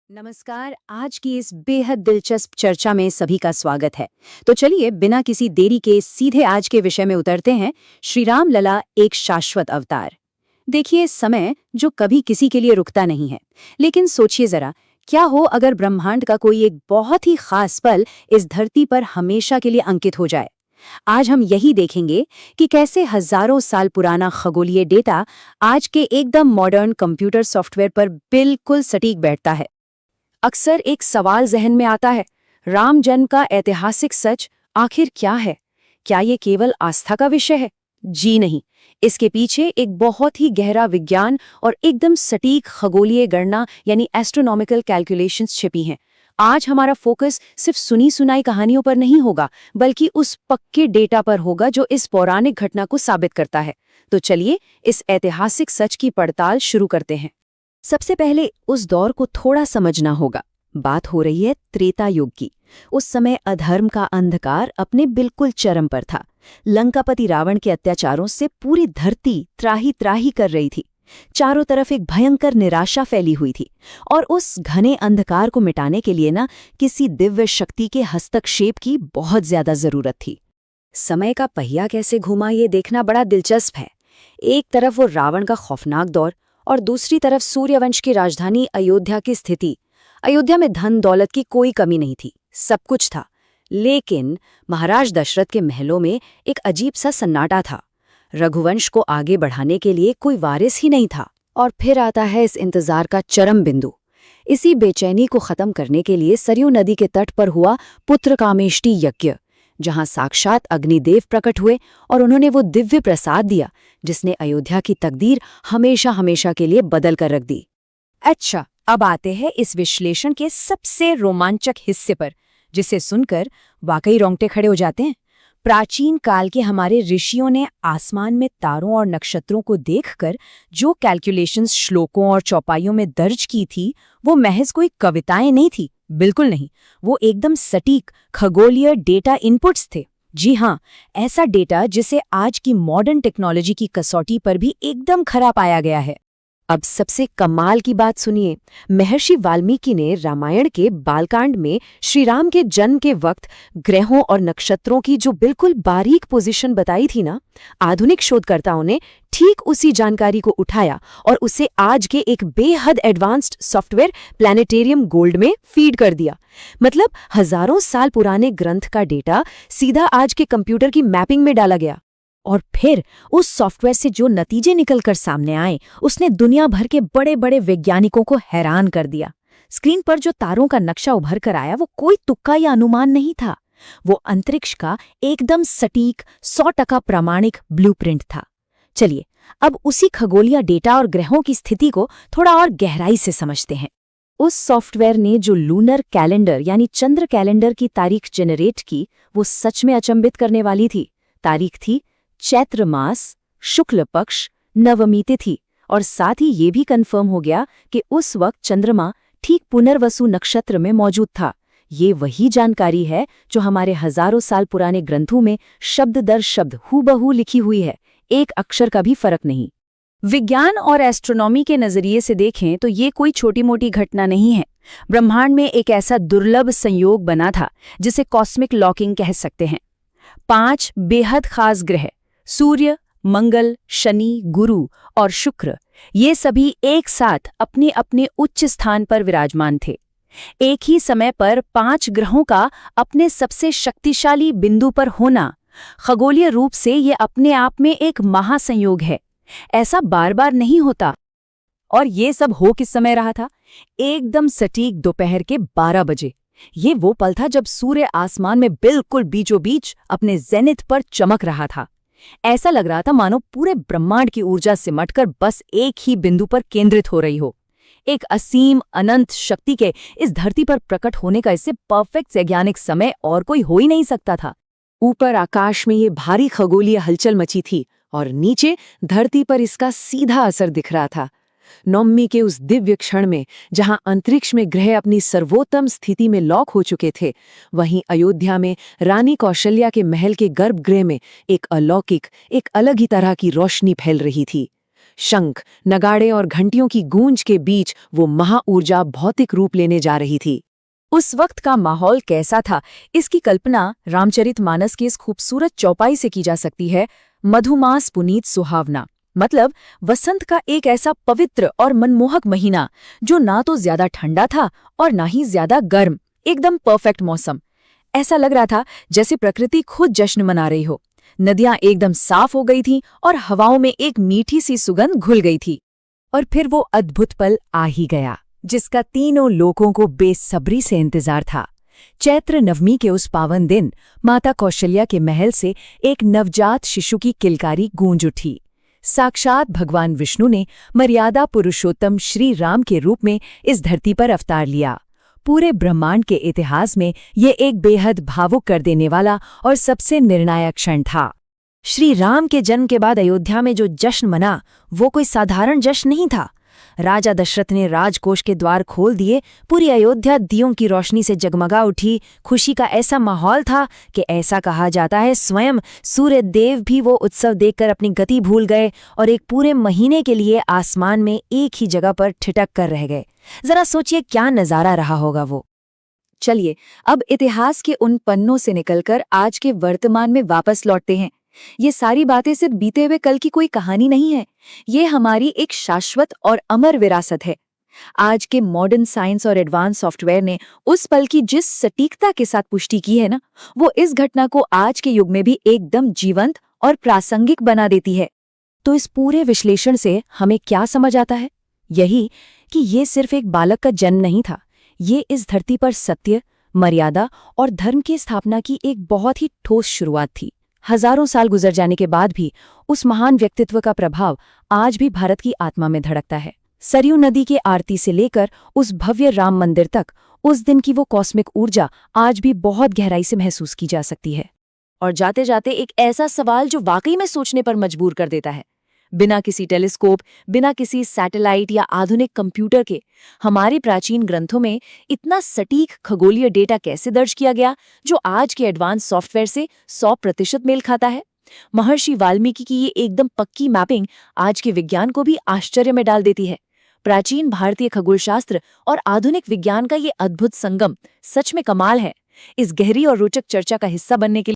नमस्कार। आज की इस बेहद दिलचस्प चर्चा में सभी का स्वागत है। तो चलिए बिना किसी देरी के सीधे आज के विषय में उतरते हैं। श्री राम लला एक शाश्वत अवतार। देखिए, समय जो कभी किसी के लिए रुकता नहीं है, लेकिन सोचिए जरा, क्या हो अगर ब्रह्मांड का कोई एक बहुत ही खास पल इस धरती पर हमेशा के लिए अंकित हो जाए। आज हम यही देखेंगे कि कैसे हजारों साल पुराना खगोलीय डेटा आज के एकदम मॉडर्न कंप्यूटर सॉफ्टवेयर पर बिल्कुल सटीक बैठता है। अक्सर एक सवाल जहन में आता है, राम जन्म का ऐतिहासिक सच आखिर क्या है? क्या ये केवल आस्था का विषय है? जी नहीं, इसके पीछे एक बहुत ही गहरा विज्ञान और एकदम सटीक खगोलीय गणना यानी एस्ट्रोनॉमिकल कैलकुलेशंस छिपी हैं। आज हमारा फोकस सिर्फ सुनी सुनाई कहानियों पर नहीं होगा, बल्कि उस पक्के डेटा पर होगा जो इस पौराणिक घटना को साबित करता है। तो चलिए इस ऐतिहासिक सच की पड़ताल शुरू करते हैं। सबसे पहले उस दौर को थोड़ा समझना होगा। बात हो रही है त्रेता युग की। उस समय अधर्म का अंधकार अपने बिल्कुल चरम पर था। लंकापति रावण के अत्याचारों से पूरी धरती त्राही त्राही कर रही थी। चारों तरफ एक भयंकर निराशा फैली हुई थी और उस घने अंधकार को मिटाने के लिए ना किसी दिव्य शक्ति के हस्तक्षेप की बहुत ज्यादा जरूरत थी। समय का पहिया कैसे घुमा ये देखना बड़ा दिलचस्प है। एक तरफ वो रावण का खौफनाक दौर और दूसरी तरफ सूर्यवंश की राजधानी अयोध्या की स्थिति। अयोध्या में धन दौलत की कोई कमी नहीं थी, सब कुछ था। लेकिन महाराज दशरथ के महलों में एक अजीब सा सन्नाटा था। रघुवंश को आगे बढ़ाने के लिए कोई वारिस ही नहीं था। और फिर आता है इस इंतजार का चरम बिंदु। इसी बेचैनी को खत्म करने के लिए सरयू नदी के तट पर हुआ पुत्र कामेष्टि यज्ञ, जहां साक्षात अग्निदेव प्रकट हुए और उन्होंने वो दिव्य प्रसाद दिया जिसने अयोध्या की तकदीर हमेशा हमेशा के लिए बदल कर रख दी। अच्छा, अब आते हैं इस विश्लेषण के सबसे रोमांचक हिस्से पर, जिसे सुनकर वाकई रोंगटे खड़े हो जाते हैं। प्राचीन काल के हमारे ऋषियों ने आसमान में तारों और नक्षत्रों को देखकर जो कैलकुलेशंस श्लोकों और चौपाइयों में दर्ज की थी, वो महज कोई कविताएं नहीं थी। बिल्कुल नहीं, वो एकदम सटीक खगोलीय डेटा इनपुट्स थे। जी हाँ, ऐसा डेटा जिसे आज की मॉडर्न टेक्नोलॉजी की कसौटी पर भी एकदम खरा पाया गया है। अब सबसे कमाल की बात सुनिए। महर्षि वाल्मीकि ने रामायण के बालकांड में श्री राम के जन्म के वक्त ग्रहों और नक्षत्रों की जो बिल्कुल बारीक पोजीशन बताई थी ना, आधुनिक शोधकर्ताओं ने ठीक उसी जानकारी को उठाया और उसे आज के एक बेहद एडवांस्ड सॉफ्टवेयर प्लैनेटेरियम गोल्ड में फीड कर दिया। मतलब हजारों साल पुराने ग्रंथ का डेटा सीधा आज के कंप्यूटर की मैपिंग में डाला गया। और फिर उस सॉफ्टवेयर से जो नतीजे निकलकर सामने आए, उसने दुनिया भर के बड़े बड़े वैज्ञानिकों को हैरान कर दिया। स्क्रीन पर जो तारों का नक्शा उभर कर आया, वो कोई तुक्का या अनुमान नहीं था। वो अंतरिक्ष का एकदम सटीक 100% प्रामाणिक ब्लूप्रिंट था। चलिए अब उसी खगोलीय डेटा और ग्रहों की स्थिति को थोड़ा और गहराई से समझते हैं। उस सॉफ्टवेयर ने जो लूनर कैलेंडर यानी चंद्र कैलेंडर की तारीख जनरेट की, वो सच में अचंभित करने वाली थी। तारीख थी चैत्र मास, शुक्ल पक्ष, नवमी तिथि। और साथ ही ये भी कंफर्म हो गया कि उस वक्त चंद्रमा ठीक पुनर्वसु नक्षत्र में मौजूद था। ये वही जानकारी है जो हमारे हजारों साल पुराने ग्रंथों में शब्द दर शब्द हूबहू लिखी हुई है, एक अक्षर का भी फर्क नहीं। विज्ञान और एस्ट्रोनॉमी के नजरिए से देखें तो ये कोई छोटी मोटी घटना नहीं है। ब्रह्मांड में एक ऐसा दुर्लभ संयोग बना था जिसे कॉस्मिक लॉकिंग कह सकते हैं। 5 बेहद खास ग्रह सूर्य, मंगल, शनि, गुरु और शुक्र, ये सभी एक साथ अपने अपने उच्च स्थान पर विराजमान थे। एक ही समय पर 5 ग्रहों का अपने सबसे शक्तिशाली बिंदु पर होना खगोलीय रूप से ये अपने आप में एक महासंयोग है। ऐसा बार बार नहीं होता। और ये सब हो किस समय रहा था? एकदम सटीक दोपहर के 12 बजे। ये वो पल था जब सूर्य आसमान में बिल्कुल बीचों बीच अपने जेनिथ पर चमक रहा था। ऐसा लग रहा था मानो पूरे ब्रह्मांड की ऊर्जा सिमटकर बस एक ही बिंदु पर केंद्रित हो रही हो। एक असीम अनंत शक्ति के इस धरती पर प्रकट होने का इससे परफेक्ट वैज्ञानिक समय और कोई हो ही नहीं सकता था। ऊपर आकाश में ये भारी खगोलीय हलचल मची थी और नीचे धरती पर इसका सीधा असर दिख रहा था। नवमी के उस दिव्य क्षण में जहां अंतरिक्ष में ग्रह अपनी सर्वोत्तम स्थिति में लॉक हो चुके थे, वहीं अयोध्या में रानी कौशल्या के महल के गर्भगृह में एक अलौकिक, एक अलग ही तरह की रोशनी फैल रही थी। शंख, नगाड़े और घंटियों की गूंज के बीच वो महाऊर्जा भौतिक रूप लेने जा रही थी। उस वक्त का माहौल कैसा था, इसकी कल्पना रामचरितमानस की इस खूबसूरत चौपाई से की जा सकती है। मधुमास पुनीत सुहावना, मतलब वसंत का एक ऐसा पवित्र और मनमोहक महीना जो ना तो ज्यादा ठंडा था और ना ही ज्यादा गर्म, एकदम परफेक्ट मौसम। ऐसा लग रहा था जैसे प्रकृति खुद जश्न मना रही हो। नदियां एकदम साफ हो गई थीं और हवाओं में एक मीठी सी सुगंध घुल गई थी। और फिर वो अद्भुत पल आ ही गया जिसका तीनों लोगों को बेसब्री से इंतजार था। चैत्र नवमी के उस पावन दिन माता कौशल्या के महल से एक नवजात शिशु की किलकारी गूंज उठी। साक्षात भगवान विष्णु ने मर्यादा पुरुषोत्तम श्री राम के रूप में इस धरती पर अवतार लिया। पूरे ब्रह्मांड के इतिहास में ये एक बेहद भावुक कर देने वाला और सबसे निर्णायक क्षण था। श्री राम के जन्म के बाद अयोध्या में जो जश्न मना, वो कोई साधारण जश्न नहीं था। राजा दशरथ ने राजकोष के द्वार खोल दिए, पूरी अयोध्या दियों की रोशनी से जगमगा उठी। खुशी का ऐसा माहौल था कि ऐसा कहा जाता है स्वयं सूर्य देव भी वो उत्सव देखकर अपनी गति भूल गए और एक पूरे महीने के लिए आसमान में एक ही जगह पर ठिठक कर रह गए। जरा सोचिए क्या नजारा रहा होगा वो। चलिए अब इतिहास के उन पन्नों से निकलकर आज के वर्तमान में वापस लौटते हैं। ये सारी बातें सिर्फ बीते हुए कल की कोई कहानी नहीं है, ये हमारी एक शाश्वत और अमर विरासत है। आज के मॉडर्न साइंस और एडवांस सॉफ्टवेयर ने उस पल की जिस सटीकता के साथ पुष्टि की है ना, वो इस घटना को आज के युग में भी एकदम जीवंत और प्रासंगिक बना देती है। तो इस पूरे विश्लेषण से हमें क्या समझ आता है? यही कि ये सिर्फ एक बालक का जन्म नहीं था, ये इस धरती पर सत्य, मर्यादा और धर्म की स्थापना की एक बहुत ही ठोस शुरुआत थी। हजारों साल गुजर जाने के बाद भी उस महान व्यक्तित्व का प्रभाव आज भी भारत की आत्मा में धड़कता है। सरयू नदी की आरती से लेकर उस भव्य राम मंदिर तक उस दिन की वो कॉस्मिक ऊर्जा आज भी बहुत गहराई से महसूस की जा सकती है। और जाते जाते एक ऐसा सवाल जो वाकई में सोचने पर मजबूर कर देता है। बिना किसी टेलीस्कोप, बिना किसी सैटेलाइट या आधुनिक कंप्यूटर के हमारे प्राचीन ग्रंथों में इतना सटीक खगोलीय डेटा कैसे दर्ज किया गया जो आज के एडवांस सॉफ्टवेयर से 100% मेल खाता है? महर्षि वाल्मीकि की ये एकदम पक्की मैपिंग आज के विज्ञान को भी आश्चर्य में डाल देती है। प्राचीन भारतीय खगोलशास्त्र और आधुनिक विज्ञान का ये अद्भुत संगम सच में कमाल है। इस गहरी और रोचक चर्चा का हिस्सा बनने के लिए